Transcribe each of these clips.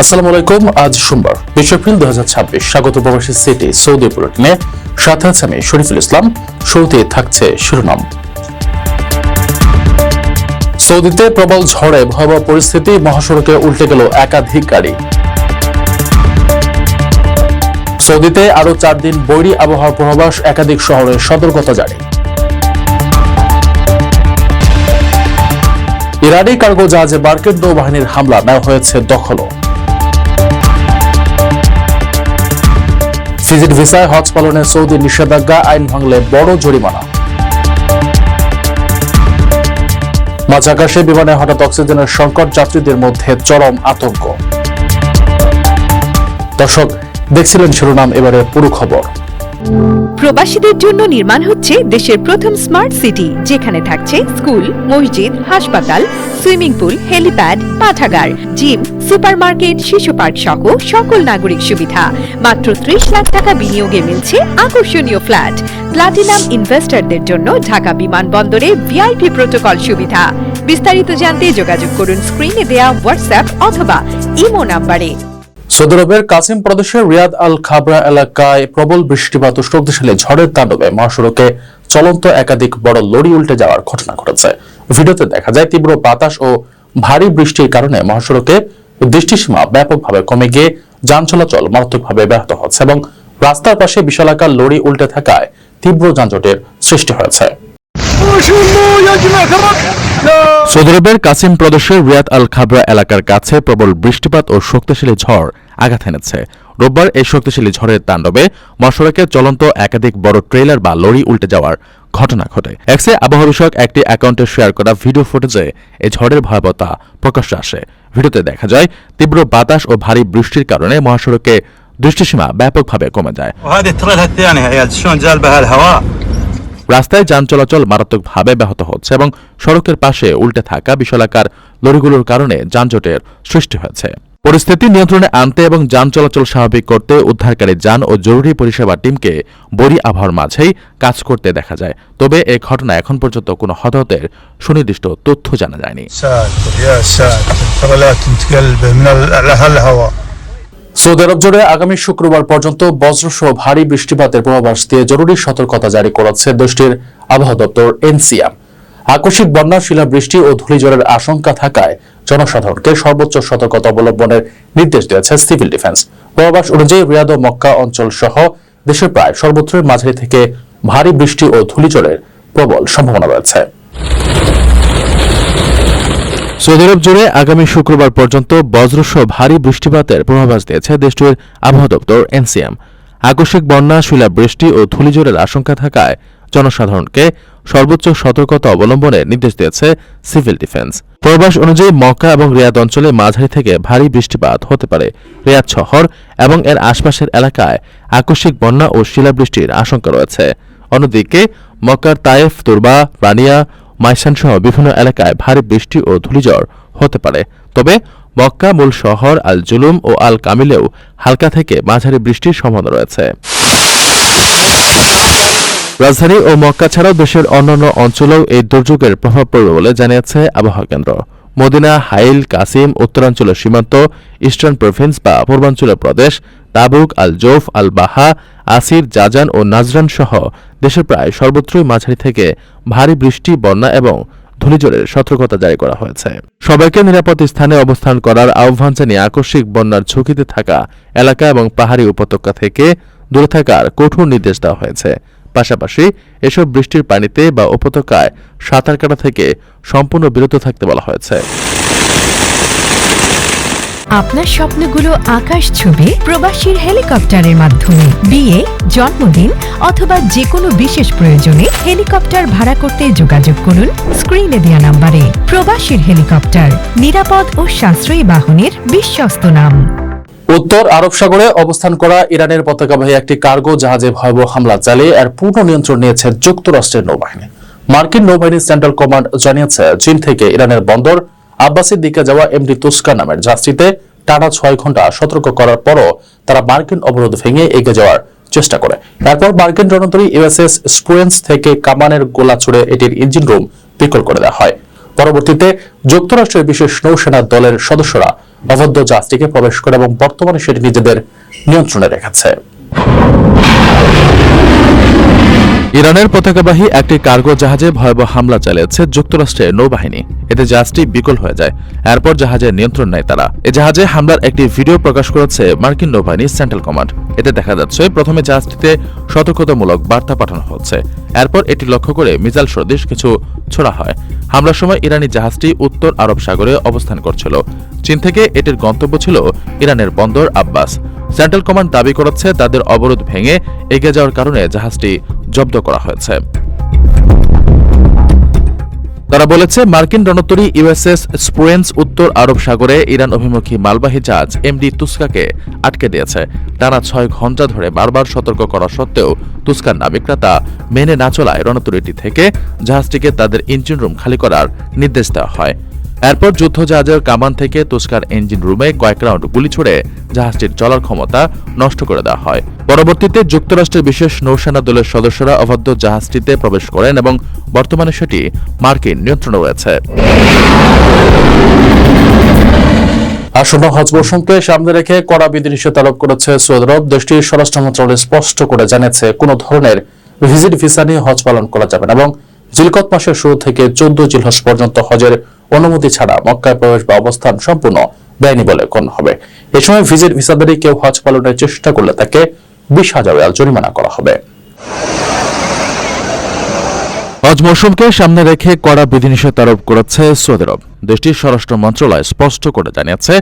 আসসালামু আলাইকুম। আজ সোমবার 20 এপ্রিল 2026। স্বাগত প্রবাসী সিটি সৌদি বুলেটিনে। সাথে আছে আমি শরীফুল ইসলাম। শুরুতে থাকছে শিরোনাম। সৌদিতে প্রবল ঝড়ে ভয়াবহ পরিস্থিতি, মহাসড়কে উল্টে গেল একাধিক গাড়ি। সৌদিতে আরো 4 দিন বৈরী আবহাওয়ার পূর্বাভাস, একাধিক শহরে সতর্কতা জারি। ইরানি কার্গো জাহাজে মার্কিন নৌবাহিনীর হামলা, নেওয়া হয়েছে দখল। ভিজিট ভিসায় হজ পালনে সৌদি নিষেধাজ্ঞা, আইন ভাঙলে বড় জরিমানা। মাঝ আকাশে বিমানে হঠাৎ অক্সিজেনের সংকট, যাত্রীদের মধ্যে চরম আতঙ্ক। দর্শক দেখছিলেন শিরোনাম, এবারে পুরো খবর। প্রবাসীদের জন্য নির্মাণ হচ্ছে দেশের প্রথম স্মার্ট সিটি, যেখানে থাকছে স্কুল, মসজিদ, হাসপাতাল, সুইমিং পুল, হেলিপ্যাড, পাঠাগার, জিম, সুপারমার্কেট, শিশু পার্ক সহ সকল নাগরিক সুবিধা। মাত্র 30 লাখ টাকা বিনিয়োগে মিলছে আকর্ষণীয় ফ্ল্যাট। প্লাটিনাম ইনভেস্টরদের জন্য ঢাকা বিমানবন্দরে ভিআইপি প্রোটোকল সুবিধা। বিস্তারিত জানতে যোগাযোগ করুন স্ক্রিনে দেয়া হোয়াটসঅ্যাপ অথবা ইমো নাম্বারে। সৌদি আরবের কাসিম প্রদেশের রিয়াদ আল খাবরা এলাকায় প্রবল বৃষ্টিপাত ও শক্তিশালী ঝড়ের তাণ্ডবে মহাসড়কে চলন্ত একাধিক বড় লরি উল্টে যাওয়ার ঘটনা ঘটেছে। ভিডিওতে দেখা যায় তীব্র বাতাস ও ভারী বৃষ্টির কারণে মহাসড়কে দৃষ্টিসীমা ব্যাপকভাবে কমে গিয়ে যান চলাচল মারাত্মকভাবে ব্যাহত হচ্ছে এবং রাস্তার পাশে বিশালাকার লরি উল্টে থাকায় তীব্র যানজটের সৃষ্টি হয়েছে। সৌদি আরবের কাসিম প্রদেশের রিয়াদ আল খাবরা এলাকার কাছে প্রবল বৃষ্টিপাত ও শক্তিশালী ঝড় আঘাত এনেছে। রোববার এই শক্তিশালী ঝড়ের তাণ্ডবে মহাসড়কে চলন্ত একাধিক বড় ট্রেলার বা লরি উল্টে যাওয়ার ঘটনা ঘটে। এক্সে আবহাওয়া বিষয়ক একটি অ্যাকাউন্টে শেয়ার করা ভিডিও ফুটেজে এই ঝড়ের ভয়াবহতা প্রকাশ্যে আসে। ভিডিওতে দেখা যায় তীব্র বাতাস ও ভারী বৃষ্টির কারণে মহাসড়কে দৃষ্টিসীমা ব্যাপকভাবে কমে যায়। রাস্তায় যান চলাচল মারাত্মকভাবে ব্যাহত হচ্ছে এবং সড়কের পাশে উল্টে থাকা বিশালাকার লরিগুলোর কারণে যানজটের সৃষ্টি হয়েছে। পরিস্থিতি নিয়ন্ত্রণে আনতে এবং যান চলাচল স্বাভাবিক করতে উদ্ধারকারী যান ও জরুরি পরিষেবা টিমকে বৈরী আবহাওয়ার মাঝেই কাজ করতে দেখা যায়। তবে এই ঘটনা এখন পর্যন্ত কোনো হতাহতের সুনির্দিষ্ট তথ্য জানা যায়নি। সৌদি আরব জুড়ে আগামী শুক্রবার পর্যন্ত বজ্রসহ ভারী বৃষ্টিপাতের পূর্বাভাস দিয়ে জরুরি সতর্কতা জারি করেছে দেশটির আবহাওয়া দপ্তর এনসিএম। আকস্মিক বন্যা, শিলাবৃষ্টি ও ধূলিঝড়ের আশঙ্কা থাকায় জনসাধারণকে সর্বোচ্চ সতর্কতা অবলম্বনের নির্দেশ দিয়েছে সিভিল ডিফেন্স। পূর্বাভাস অনুযায়ী রিয়াদ ও মক্কা অঞ্চল সহ দেশের প্রায় সর্বত্রই মাঝারি থেকে ভারী বৃষ্টি ও ধূলিঝড়ের প্রবল সম্ভাবনা রয়েছে। সৌদি আরব জুড়ে আগামী শুক্রবার পর্যন্ত বজ্রসহ ভারী বৃষ্টিপাতের পূর্বাভাস দিয়েছে দেশটির আবহাওয়া দপ্তর এনসিএম। আকস্মিক বন্যা, শিলাবৃষ্টি ও ধূলিঝড়ের আশঙ্কা থাকায় জনসাধারণকে সর্বোচ্চ সতর্কতা অবলম্বনের নির্দেশ দিয়েছে সিভিল ডিফেন্স। পূর্বাভাস অনুযায়ী মক্কা এবং রিয়াদ অঞ্চলে মাঝারি থেকে ভারী বৃষ্টিপাত হতে পারে। রিয়াদ শহর এবং এর আশপাশের এলাকায় আকস্মিক বন্যা ও শিলাবৃষ্টির আশঙ্কা রয়েছে। অন্যদিকে মক্কার তায়েফ, তুরবা, রানিয়া, মাইসান সহ বিভিন্ন এলাকায় ভারী বৃষ্টি ও ধূলিঝড় হতে পারে। তবে মক্কা মূল শহর আল জুলুম ও আল কামিলেও হালকা থেকে মাঝারি বৃষ্টির সম্ভাবনা রয়েছে। রাজধানী ও মক্কা ছাড়াও দেশের অন্যান্য অঞ্চলেও এই দুর্যোগের প্রভাব পড়বে বলে জানিয়েছে আবহাওয়া কেন্দ্র। মদিনা, হাইল, কাসিম, উত্তরাঞ্চলের সীমান্ত, ইস্টার্ন প্রভিন্স বা পূর্বাঞ্চলের প্রদেশ, তাবুক, আল জৌফ, আল বাহা, আসির, জাজান ও নাজরান সহ দেশের প্রায় সর্বত্রই মাঝারি থেকে ভারী বৃষ্টি, বন্যা এবং ধূলিঝড়ের সতর্কতা জারি করা হয়েছে। সবাইকে নিরাপদ স্থানে অবস্থান করার আহ্বান জানিয়ে আকস্মিক বন্যার ঝুঁকিতে থাকা এলাকা এবং পাহাড়ি উপত্যকা থেকে দূরে থাকার কঠোর নির্দেশ দেওয়া হয়েছে। পাশাপাশি এসব বৃষ্টির পানিতে বা উপত্যকায় সাঁতার কাটা থেকে সম্পূর্ণ বিরত থাকতে বলা হয়েছে। আপনার স্বপ্নগুলো আকাশ ছবি প্রবাসীর হেলিকপ্টারের মাধ্যমে। বিয়ে, জন্মদিন অথবা যে কোনো বিশেষ প্রয়োজনে হেলিকপ্টার ভাড়া করতে যোগাযোগ করুন স্ক্রিনে দেওয়া নাম্বারে। প্রবাসীর হেলিকপ্টার, নিরাপদ ও সাশ্রয়ী বাহনের বিশ্বস্ত নাম। উত্তর আরব সাগরে অবস্থান করা ইরানের পতাকাবাহী একটি কার্গো জাহাজে ভয়াবহ হামলা চালিয়ে এর পূর্ণ নিয়ন্ত্রণ নিয়েছে যুক্তরাষ্ট্রের নৌবাহিনী। মার্কিন নৌবাহিনীর সেন্ট্রাল কমান্ড জানিয়েছে, চীন থেকে ইরানের বন্দর আব্বাসির দিকে যাওয়া এমডি তুস্কা নামের জাহাজটিতে টানা 6 ঘন্টা সতর্ক করার পরও তারা মার্কিন অবরোধ ভেঙে এগিয়ে যাওয়ার চেষ্টা করে। তারপর মার্কিন রণতরী ইউএসএস স্প্রুয়েন্স থেকে কামানের গোলা ছুড়ে এটির ইঞ্জিন রুম বিকল করে দেওয়া হয়। পরবর্তীতে যুক্তরাষ্ট্রের বিশেষ নৌসেনা দলের সদস্যরা অবৈধ জাহাজটিকে প্রবেশ করে এবং বর্তমানে সেটি নিজেদের নিয়ন্ত্রণে রেখেছে। ইরানের পতাকাবাহী একটি কার্গো জাহাজে ভয়াবহ হামলা চালিয়েছে যুক্তরাষ্ট্রের নৌবাহিনী। এতে জাহাজটি বিকল হয়ে যায়। এরপর জাহাজের নিয়ন্ত্রণ নেয় তারা। এ জাহাজে হামলার একটি ভিডিও প্রকাশ করেছে মার্কিন নৌবাহিনীর সেন্ট্রাল কমান্ড। এতে দেখা যাচ্ছে প্রথমে জাহাজটিতে সতর্কতামূলক বার্তা পাঠানো হচ্ছে। এরপর এটি লক্ষ্য করে মিসাইল সদৃশ কিছু ছোড়া হয়। হামলার সময় ইরানি জাহাজটি উত্তর আরব সাগরে অবস্থান করছিল। চীন থেকে এটির গন্তব্য ছিল ইরানের বন্দর আব্বাস। সেন্ট্রাল কমান্ড দাবি করেছে তাদের অবরোধ ভেঙে এগিয়ে যাওয়ার কারণে জাহাজটি জব্দ করা হয়েছে। তারা বলেছে মার্কিন রণতরী ইউএসএস স্প্রুয়েন্স উত্তর আরব সাগরে ইরান অভিমুখী মালবাহী জাহাজ এমডি তুস্কাকে আটকে দিয়েছে। টানা 6 ঘণ্টা ধরে বারবার সতর্ক করা সত্ত্বেও তুস্কার নাবিকরা তা মেনে না চলায় রণতরীটি থেকে জাহাজটিকে তাদের ইঞ্জিন রুম খালি করার নির্দেশ দেওয়া হয়। এরপর যুদ্ধজাহাজের কামান থেকে তুস্কার ইঞ্জিন রুমে কয়েক রাউন্ড গুলি ছুড়ে জাহাজটির চলার ক্ষমতা নষ্ট করে দেওয়া হয়। পরবর্তীতে যুক্তরাষ্ট্রের বিশেষ নৌসেনা দলের সদস্যরা অবাধ্য জাহাজটিতে প্রবেশ করেন এবং বর্তমানে সেটি মার্কিন নিয়ন্ত্রণে রয়েছে। আসন্ন হজ মৌসুমকে সামনে রেখে কড়া বিধিনিষেধ আরোপ করেছে সৌদি আরব। দেশটির স্বরাষ্ট্র মন্ত্রণালয় স্পষ্ট করে জানিয়েছে কোনো ধরনের ভিজিট ভিসা নিয়ে হজ পালন করা যাবে না এবং জিলকত মাসের শুরু থেকে 14 জিলহজ পর্যন্ত হজের অনুমতি ছাড়া মক্কায় প্রবেশ বা অবস্থান সম্পূর্ণ বেআইনি বলে গণ্য হবে। এ সময় ভিজিট ভিসাধারী কেউ হজ পালনের চেষ্টা করলে তাকে 20,000 রিয়াল জরিমানা করা হবে। হজ মৌসুমকে সামনে রেখে কড়া বিধিনিষেধ আরোপ করেছে সৌদি আরব। দেশটির স্বরাষ্ট্র মন্ত্রণালয় স্পষ্ট করে জানিয়েছে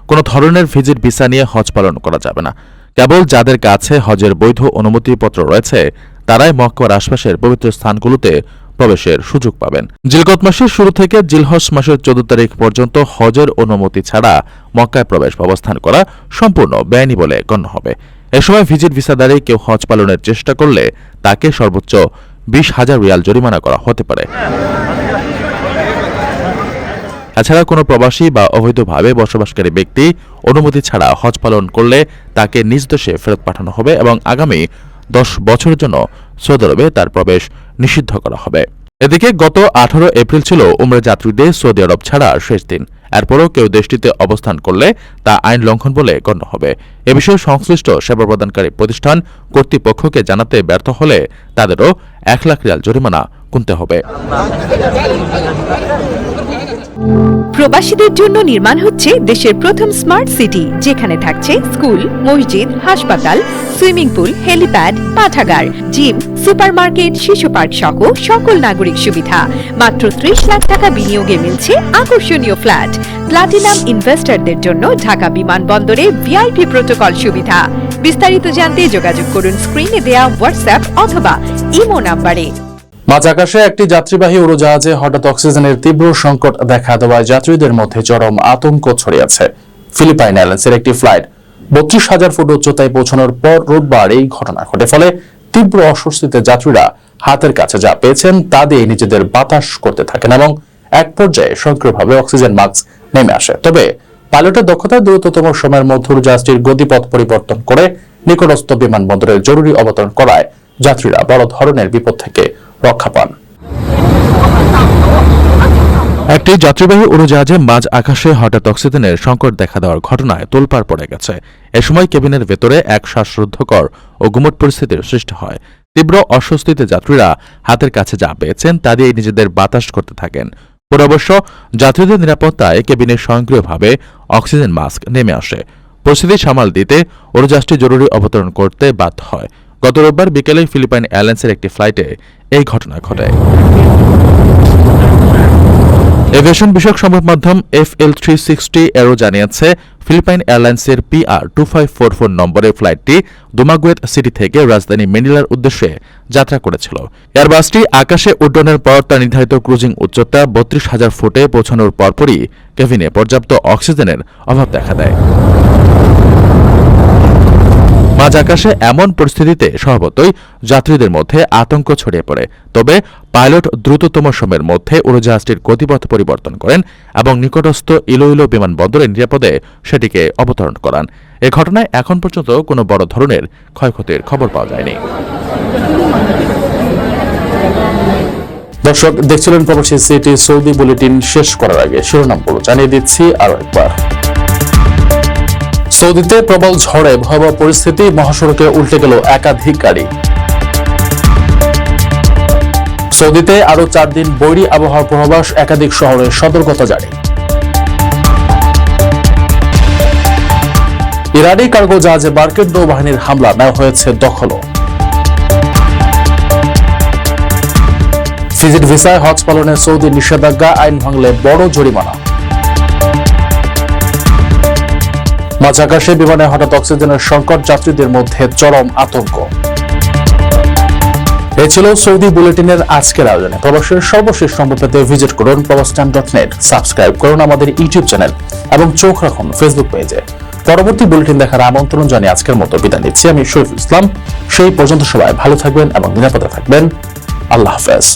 কোনো ধরনের ভিজিট ভিসা নিয়ে হজ পালন করা যাবে না। কেবল যাদের কাছে হজের বৈধ অনুমতিপত্র রয়েছে তারাই মক্কার আশপাশের পবিত্র স্থানগুলোতে প্রবেশের সুযোগ পাবেন। জিলকত মাসের শুরু থেকে জিলহজ মাসের 14 তারিখ পর্যন্ত হজের অনুমতি ছাড়া মক্কায় প্রবেশ বা অবস্থান করা সম্পূর্ণ বেআইনি বলে গণ্য হবে। এ সময় ভিজিট ভিসাধারী কেউ হজ পালনের চেষ্টা করলে তাকে সর্বোচ্চ 20,000 রিয়াল জরিমানা করা হতে পারে। এছাড়া কোনো প্রবাসী বা অবৈধভাবে বসবাসকারী ব্যক্তি অনুমতি ছাড়া হজ পালন করলে তাকে নিজ দেশে ফেরত পাঠানো হবে এবং আগামী 10 বছরের জন্য সৌদি আরবে তার প্রবেশ নিষিদ্ধ করা হবে। এদিকে গত 18 এপ্রিল ছিল উমরা যাত্রীদের সৌদি আরব ছাড়া শেষ দিন। এরপরও কেউ দেশটিতে অবস্থান করলে তা আইন লঙ্ঘন বলে গণ্য হবে। এ বিষয়ে সংশ্লিষ্ট সেবা প্রদানকারী প্রতিষ্ঠান কর্তৃপক্ষকে জানাতে ব্যর্থ হলে তাদেরও 1 লাখ রিয়াল জরিমানা গুনতে হবে। প্রবাসীদের জন্য নির্মাণ হচ্ছে দেশের প্রথম স্মার্ট সিটি, যেখানে থাকছে স্কুল, মসজিদ, হাসপাতাল, সুইমিং পুল, হেলিপ্যাড, পাঠাগার, জিম, সুপারমার্কেট, শিশু পার্ক সহ সকল নাগরিক সুবিধা। মাত্র 30 লাখ টাকা বিনিয়োগে মিলছে আকর্ষণীয় ফ্ল্যাট। প্লাটিনাম ইনভেস্টরদের জন্য ঢাকা বিমানবন্দরে ভিআইপি প্রোটোকল সুবিধা। বিস্তারিত জানতে যোগাযোগ করুন স্ক্রিনে দেয়া হোয়াটসঅ্যাপ অথবা ইমো নম্বরে। মাঝ আকাশে একটি যাত্রীবাহী উড়োজাহাজে হঠাৎ অক্সিজেনের তীব্র সংকট দেখা দেওয়ায় যাত্রীদের মধ্যে চরম আতঙ্ক ছড়িয়েছে। ফিলিপাইন এয়ারলাইন্সের একটি ফ্লাইট 32,000 ফুট উচ্চতায় পৌঁছানোর পর রোববার এই ঘটনা ঘটে। ফলে তীব্র অস্বস্তিতে যাত্রীরা হাতের কাছে যা পেয়েছেন তা দিয়ে নিজেদের বাতাস করতে থাকেন এবং এক পর্যায়ে স্বয়ংক্রিয়ভাবে অক্সিজেন মাস্ক নেমে আসে। তবে পাইলটের দক্ষতা দ্রুততম সময়ের মধ্যে জাহাজটির গতিপথ পরিবর্তন করে নিকটস্থ বিমানবন্দরে জরুরি অবতরণ করায় যাত্রীরা বড় ধরনের বিপদ থেকে রক্ষা পান। একটি যাত্রীবাহী উড়োজাহাজে মাঝ আকাশে হঠাৎ অক্সিজেনের সংকট দেখা দেওয়ার ঘটনায় তোলপাড় পড়ে গেছে। এ সময় কেবিনের ভেতরে এক শ্বাসরুদ্ধকর ও গুমট পরিস্থিতির সৃষ্টি হয়। তীব্র অস্বস্তিতে যাত্রীরা হাতের কাছে যা পেয়েছেন তা দিয়ে নিজেদের বাতাস করতে থাকেন। পরে অবশ্য যাত্রীদের নিরাপত্তায় কেবিনে স্বয়ংক্রিয়ভাবে অক্সিজেন মাস্ক নেমে আসে। পরিস্থিতি সামাল দিতে উড়োজাহাজটি জরুরি অবতরণ করতে বাধ্য হয়। গত রোববার বিকেলে ফিলিপাইন এয়ারলাইন্সের একটি ফ্লাইটে এই ঘটনা ঘটে। এভিয়েশন বিষয়ক সংবাদ মাধ্যম FL360 এরও জানিয়েছে ফিলিপাইন এয়ারলাইন্সের PR2544 নম্বরের ফ্লাইটটি দুমাগুয়েত সিটি থেকে রাজধানী ম্যানিলার উদ্দেশ্যে যাত্রা করেছিল। এয়ারবাসটি আকাশে উড্ডয়নের পর তার নির্ধারিত ক্রুজিং উচ্চতা 32,000 ফুটে পৌঁছানোর পরপরই কেবিনে পর্যাপ্ত অক্সিজেনের অভাব দেখা দেয়। মাঝ আকাশে এমন পরিস্থিতিতে স্বভাবতই যাত্রীদের মধ্যে আতঙ্ক ছড়িয়ে পড়ে। তবে পাইলট দ্রুততম সময়ের মধ্যে উড়োজাহাজটির গতিপথ পরিবর্তন করেন এবং নিকটস্থ ইলোইলো বিমানবন্দরে নিরাপদে সেটিকে অবতরণ করান। এ ঘটনায় এখন পর্যন্ত কোনো বড় ধরনের ক্ষয়ক্ষতির খবর পাওয়া যায়নি। দর্শক দেখছিলেন প্রবাসী সিটি সৌদি বুলেটিন। শেষ করার আগে শিরোনামগুলো জানিয়ে দিচ্ছি আরো একবার। সৌদিতে প্রবল ঝড়ে ভয়াবহ পরিস্থিতি, মহাসড়কে উল্টে গেল একাধিক গাড়ি। সৌদিতে আরো 4 দিন বৈরী আবহাওয়ার পূর্বাভাস, একাধিক শহরে সতর্কতা জারি। ইরানি কার্গো জাহাজে মার্কিন নৌবাহিনীর হামলা, নেওয়া হয়েছে দখল। ভিজিট ভিসায় হজ পালনে সৌদি নিষেধাজ্ঞা, আইন ভাঙলে বড় জরিমানা। মাঝ আকাশে বিমানে হঠাৎ অক্সিজেনের সংকট, যাত্রীদের মধ্যে চরম আতঙ্ক। এ ছিল সৌদি বুলেটিনের আজকের আয়োজনে। প্রবাসের সর্বশেষ সংবাদ পেতে ভিজিট করুন প্রবাসটাইম.net, সাবস্ক্রাইব করুন আমাদের ইউটিউব চ্যানেল এবং চোখ রাখুন ফেসবুক পেজে। পরবর্তী বুলেটিন দেখার আমন্ত্রণ জানিয়ে আজকের মতো বিদায় নিচ্ছি আমি শরীফুল ইসলাম। সেই পর্যন্ত সবাই ভালো থাকবেন এবং নিরাপদে থাকবেন। আল্লাহ হাফেজ।